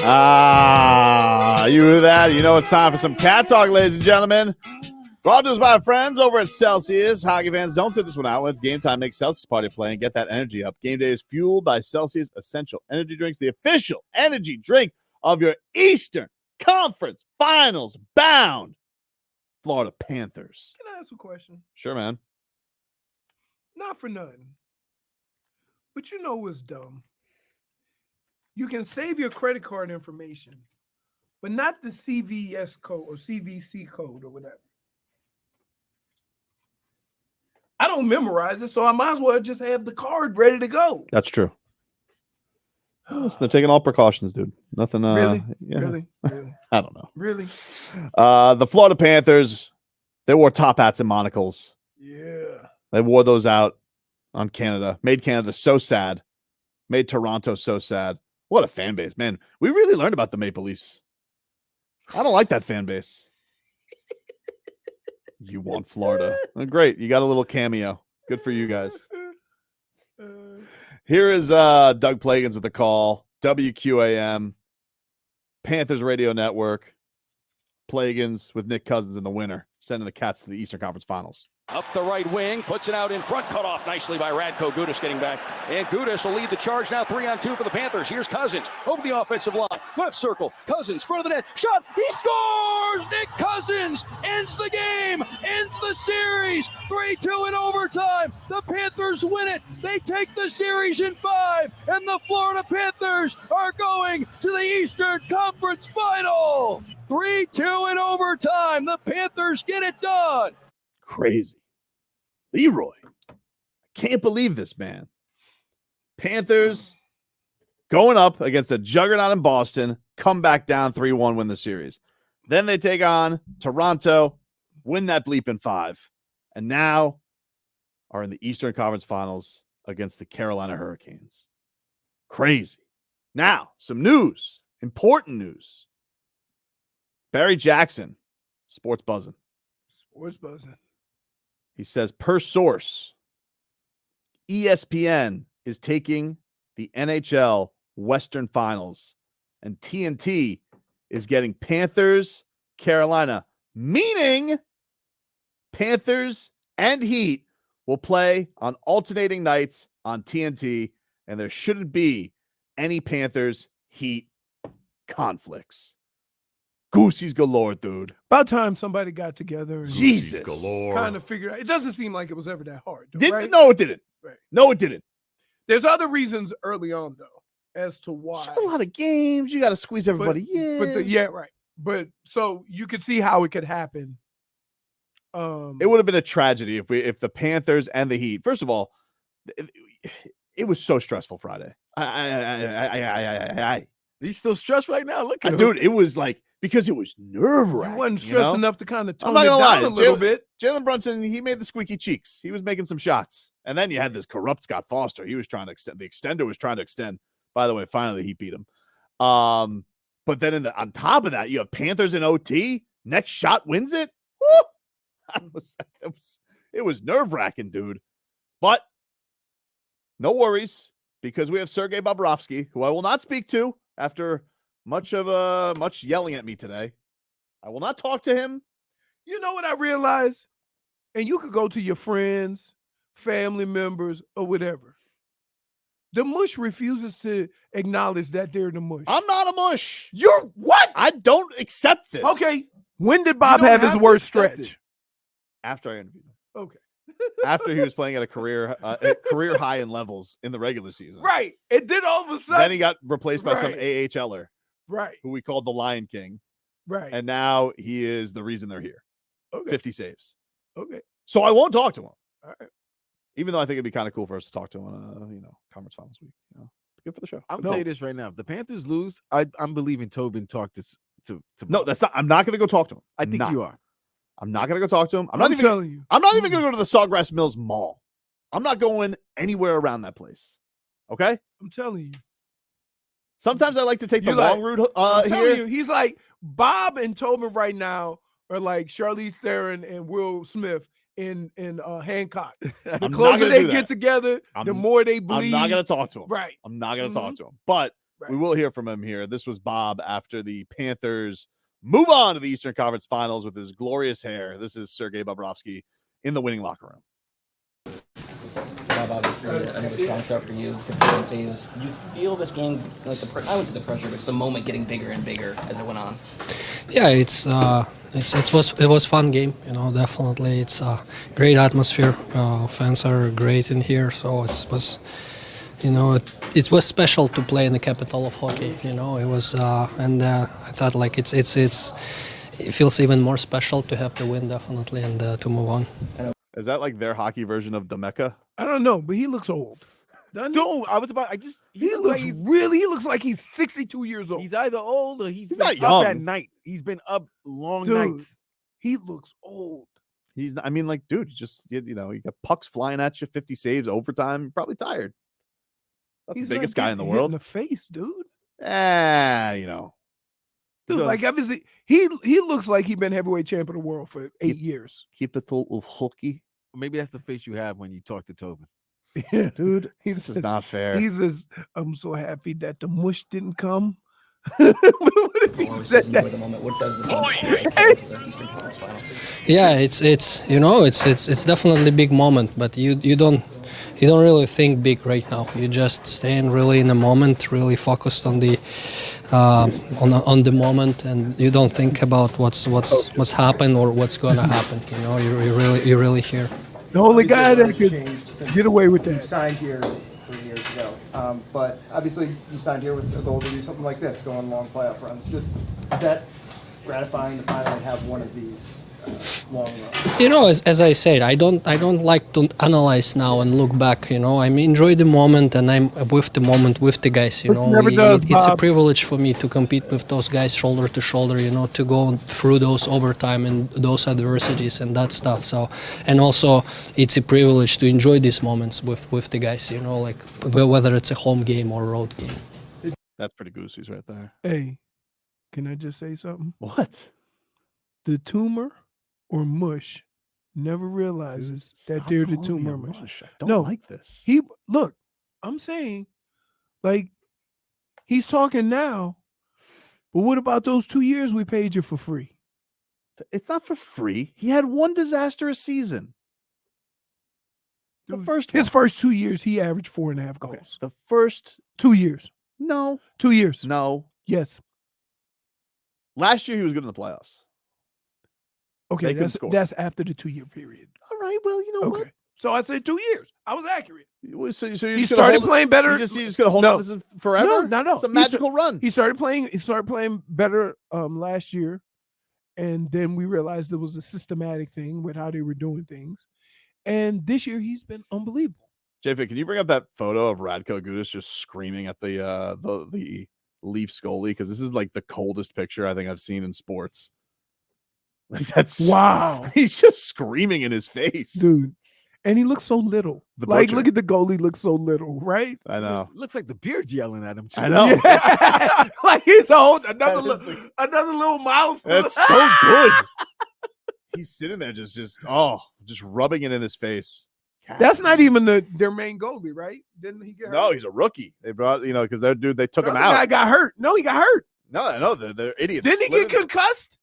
You hear that? You know it's time for some cat talk, ladies and gentlemen. Brought to us by our friends over at Celsius. Hockey fans, don't sit this one out. When it's game time, make Celsius party play and get that energy up. Game day is fueled by Celsius Essential Energy Drinks, the official energy drink of your Eastern Conference Finals bound Florida Panthers. Can I ask a question? Sure, man. Not for nothing. But you know what's dumb? You can save your credit card information, but not the CVS code or CVC code or whatever. I don't memorize it, so I might as well just have the card ready to go. That's true. They're taking all precautions, dude. Nothing. Really? Yeah. Really? I don't know. Really? The Florida Panthers, they wore top hats and monocles. Yeah. They wore those out on Canada. Made Canada so sad. Made Toronto so sad. What a fan base, man. We really learned about the Maple Leafs. I don't like that fan base. You want Florida. Oh, great. You got a little cameo. Good for you guys. Here is Doug Plagans with the call. WQAM. Panthers Radio Network. Plagans with Nick Cousins in the winner. Sending the Cats to the Eastern Conference Finals. Up the right wing, puts it out in front, cut off nicely by Radko Gudas getting back. And Gudas will lead the charge now 3-on-2 for the Panthers. Here's Cousins over the offensive line. Left circle, Cousins, front of the net, shot, he scores! Nick Cousins ends the game, ends the series, 3-2 in overtime. The Panthers win it. They take the series in 5, and the Florida Panthers are going to the Eastern Conference Final. 3-2 in overtime. The Panthers get it done. Crazy. Leroy. I can't believe this, man. Panthers going up against a juggernaut in Boston, come back down 3-1, win the series. Then they take on Toronto, win that bleep in 5, and now are in the Eastern Conference Finals against the Carolina Hurricanes. Crazy. Now, some news, important news. Barry Jackson, Sports Buzzin'. Sports Buzzin'. He says, per source, ESPN is taking the NHL Western Finals, and TNT is getting Panthers, Carolina, meaning Panthers and Heat will play on alternating nights on TNT, and there shouldn't be any Panthers Heat conflicts. Goosies galore, dude. About time somebody got together and Jesus galore. kind of figured out. It doesn't seem like it was ever that hard. Though, Didn't, right? No, it didn't. Right. No, it didn't. There's other reasons early on, though, as to why. A lot of games. You got to squeeze everybody in. But right. But so you could see how it could happen. It would have been a tragedy if the Panthers and the Heat. First of all, it was so stressful Friday. He's still stressed right now. Look at him. Dude, it was like, because it was nerve-wracking. You wasn't stressed enough to kind of tone I'm not it gonna down lie. a little bit. Jalen Brunson, he made the squeaky cheeks. He was making some shots. And then you had this corrupt Scott Foster. He was trying to extend. The extender was trying to extend. By the way, finally he beat him. But then on top of that, you have Panthers in OT. Next shot wins it. Woo! It was nerve-wracking, dude. But no worries, because we have Sergei Bobrovsky, who I will not speak to after much yelling at me today. I will not talk to him. You know what I realized? And you could go to your friends, family members, or whatever. The mush refuses to acknowledge that they're the mush. I'm not a mush. You're what? I don't accept this. Okay. When did Bob have his worst stretch? After I interviewed him. Okay. After he was playing at a career high in levels in the regular season. Right. And then all of a sudden. Then he got replaced by some AHLer. Right. Who we called the Lion King. Right. And now he is the reason they're here. Okay. 50 saves. Okay. So I won't talk to him. All right. Even though I think it'd be kind of cool for us to talk to him on conference finals week. Good for the show. I'm tell you this right now. If the Panthers lose, I'm believing Tobin talked to No, that's not. I'm not going to go talk to him. I think you are. I'm not going to go talk to him. I'm telling you. I'm not even going to go to the Sawgrass Mills Mall. I'm not going anywhere around that place. Okay? I'm telling you. Sometimes I like to take the long route I'm telling here. you, he's like Bob and Tobin right now are like Charlize Theron and Will Smith in Hancock. The closer they get together, the more they bleed. I'm not going to talk to him. Right. I'm not going to talk to him. But We will hear from him here. This was Bob after the Panthers move on to the Eastern Conference Finals with his glorious hair. This is Sergei Bobrovsky in the winning locker room. Bob, obviously, another strong start for you, 51 saves. Did you feel this game, like I wouldn't say the pressure, but it's the moment getting bigger and bigger as it went on? Yeah, it was fun game, definitely. It's a great atmosphere. Fans are great in here, so it was special to play in the capital of hockey. It was, and I thought like it feels even more special to have the win, definitely, and to move on. Is that like their hockey version of the Mecca? I don't know, but he looks old. Doesn't he? Don't. He looks like he's 62 years old. He's either old or he's not been up at young. night. He's been up long Dude. nights. He looks old. He's not, I mean, like, dude, you got pucks flying at you, 50 saves, overtime, you're probably tired. Not He's the biggest not guy in the getting hit world. in the face, dude. He's Dude, like gonna obviously he looks like he's been heavyweight champion of the world for 8 years. keep it a little hooky. Maybe that's the face you have when you talk to Tobin. Yeah. Dude, this is not fair. He says, "I'm so happy that the mush didn't come." What if he Always said enjoy that? the moment. What does this moment feel like for the Eastern Conference Final? Yeah, it's definitely a big moment, but you don't really think big right now. You just staying really in the moment, really focused on the moment, and you don't think about what's happened or what's gonna happen. You're really here. The only guy that could changed since get away with you that. signed here 3 years ago. But obviously, you signed here with a goal to do something like this, go on long playoff runs. Just is that gratifying to finally have one of these long runs? As I said, I don't like to analyze now and look back. I enjoy the moment, and I'm with the moment with the guys. never does, It's a Bob. privilege for me to compete with those guys shoulder to shoulder. To go through those overtime and those adversities and that stuff. So, and also it's a privilege to enjoy these moments with the guys. Like whether it's a home game or a road game. That's pretty goosies right there. Hey, can I just say something? What? The tumor or mush never realizes that Stop they're the calling me tumor a mush. mush. I don't No, like this. Look, I'm saying, like, he's talking now, but what about those 2 years we paid you for free? It's not for free. He had one disastrous season. The first His one. first 2 years, he averaged 4.5 goals. Okay. The first 2 years. no. 2 years. No. Yes. Last year he was good in the playoffs. Okay, They couldn't score. that's after the 2 year period. All right. Well, you know Okay. So I said 2 years. I was accurate. what? So you're He just gonna started hold playing better. You're just gonna hold No. on this is forever? No. It's a He magical run. He started playing better last year, and then we realized it was a systematic thing with how they were doing things. And this year he's been unbelievable. JF, can you bring up that photo of Radko Gudas just screaming at the Leafs goalie? Because this is like the coldest picture I think I've seen in sports. Like that's Wow. he's just screaming in his face. Dude. And he looks so little. The Like, butcher. look at the goalie, looks so little, right? I know. Looks like the beard's yelling at him too. I know. Yeah. Like he's holding That is another little mouth. That's so good. He's sitting there just rubbing it in his face. That's not even their main goalie, right? Didn't he get hurt? No, he's a rookie. They brought, because their dude, they took The him other out. guy got hurt. No, he got hurt. No, I know they're idiots. Didn't he Slid get in- concussed?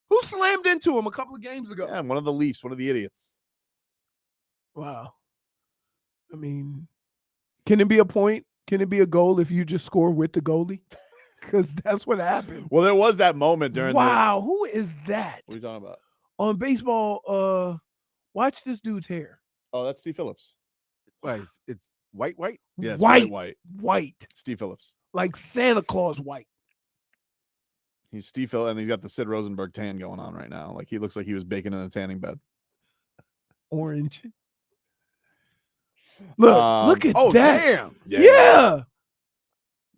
Who slammed into him a couple of games ago? Yeah, one of the Leafs, one of the idiots. Wow. I mean, can it be a point? Can it be a goal if you just score with the goalie? Because that's what happened. Well, there was that moment during Wow, who is that? What are you talking about? On baseball, watch this dude's hair. Oh, that's Steve Phillips. Why, it's white. Yeah, it's White. white. Steve Phillips. Like Santa Claus white. He's Steve Phillips, and he's got the Sid Rosenberg tan going on right now. Like he looks like he was baking in a tanning bed. Orange. Look at Oh that. damn! Yeah.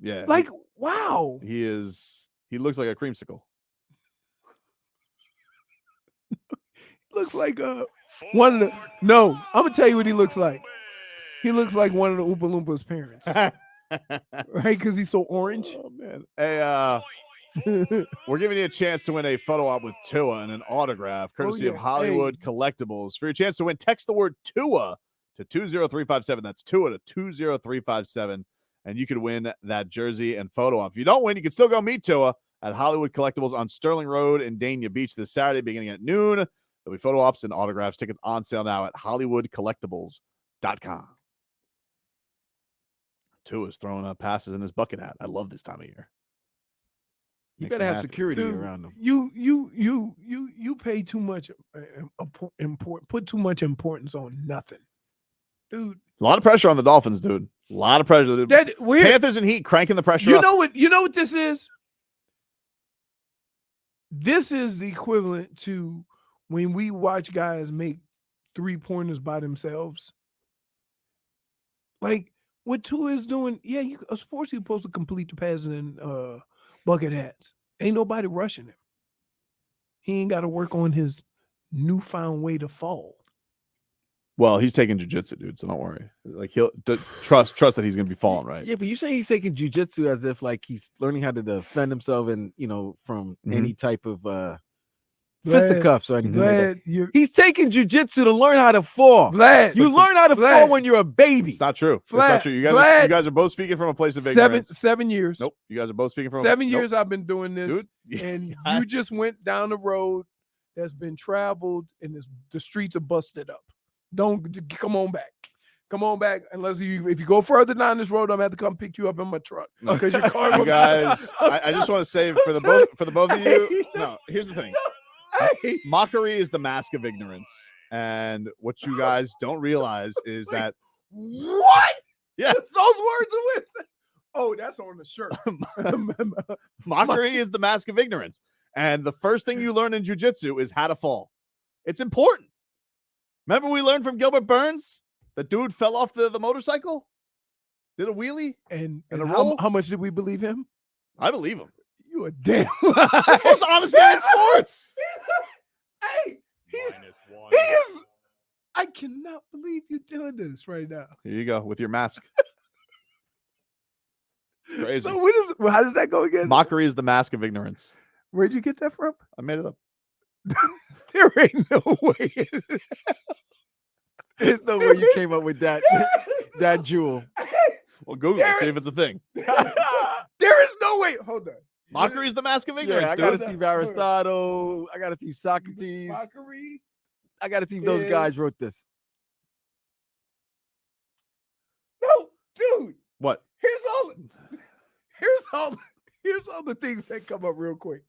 Yeah. Like, wow. he looks like a creamsicle. Looks like one of the. No, I'm gonna tell you what he looks like. He looks like one of the Oompa Loompas' parents, right? Because he's so orange. Oh man. Hey, we're giving you a chance to win a photo op with Tua and an autograph, courtesy of yeah. Hollywood Collectibles. For your chance to win, text the word Tua to 20357. That's Tua to 20357. and you could win that jersey and photo op. If you don't win, you can still go meet Tua at Hollywood Collectibles on Sterling Road in Dania Beach this Saturday beginning at noon. There'll be photo ops and autographs. Tickets on sale now at hollywoodcollectibles.com. Tua's throwing passes in his bucket hat. I love this time of year. You Makes better me have happy. security Dude, around them. You pay too much put too much importance on nothing, dude. A lot of pressure on the Dolphins, dude. A lot of pressure. Dude. That weird. Panthers and Heat cranking the pressure You up. know what this is? This is the equivalent to when we watch guys make 3-pointers by themselves. Like what Tua is doing, yeah, of course he's supposed to complete the passes in bucket hats. Ain't nobody rushing him. He ain't got to work on his newfound way to fall. Well, he's taking jiu-jitsu, dude, so don't worry. Like he'll trust that he's gonna be falling right. Yeah, but you say he's taking jujitsu as if like he's learning how to defend himself and from any type of fisticuffs or anything like that. He's taking jujitsu to learn how to fall. Vlad, You learn how to fall when you're a baby. It's not true. It's Vlad, not true. You guys are both speaking from a place of ignorance. 7 years. Nope. You guys are both speaking from 7 nope. years I've been doing this, Dude. and you just went down the road that's been traveled, and the streets are busted up. Don't come on back. Come on back. Unless if you go further down this road, I'm gonna have to come pick you up in my truck because your car. You guys, I just want to say for the both of you. No, here's the thing. Mockery is the mask of ignorance, and what you guys don't realize is that What? yeah, Those words are with. Oh, that's on the shirt. mockery is the mask of ignorance, and the first thing you learn in jiu-jitsu is how to fall. It's important. Remember we learned from Gilbert Burns? The dude fell off the motorcycle, did a wheelie, and a how, roll? how much did we believe him? I believe him. You a damn. He's the most honest man in sports. Hey, he is. I cannot believe you're doing this right now. Here you go with your mask. Crazy. So how does that go again? Mockery is the mask of ignorance. Where'd you get that from? I made it up. There ain't no way. There's no way you came up with that jewel. Well, Google it, see if it's a thing. There is no way. Hold on. Mockery is the mask of ignorance, I gotta dude. see Aristotle. I gotta see Socrates. Mockery. I gotta see if those guys wrote this. No, dude. What? Here's all the things that come up real quick.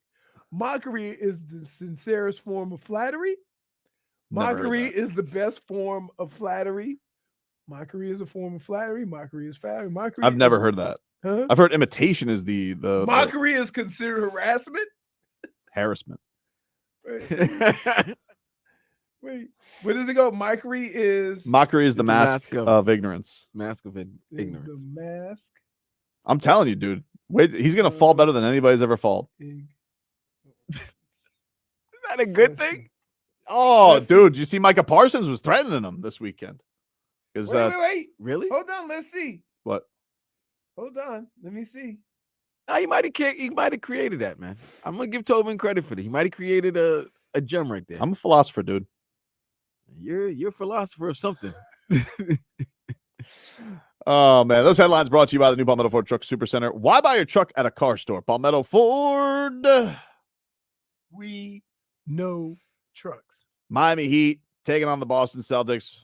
Mockery is the sincerest form of flattery. Never heard Mockery that. is the best form of flattery. Mockery is a form of flattery. Mockery is flattery. Mockery. I've never heard that. Huh? I've heard imitation is the Mockery is considered harassment. harassment. Wait, where does it go? Mockery is Mockery is the It's a mask mask of- of ignorance. Mask of ignorance. the mask. I'm telling you, dude. Wait, he's gonna fall better than anybody's ever fallen. Ig- Is that a good Let's thing? Oh, Let's dude, you see Micah Parsons was threatening him this weekend. Because Wait. Really? Hold on. Let's see. what? Hold on. Let me see. Nah, he might have created that, man. I'm gonna give Tobin credit for that. He might have created a gem right there. I'm a philosopher, dude. You're a philosopher of something. Oh man, those headlines brought to you by the new Palmetto Ford Truck Super Center. Why buy your truck at a car store? Palmetto Ford. We know trucks. Miami Heat taking on the Boston Celtics.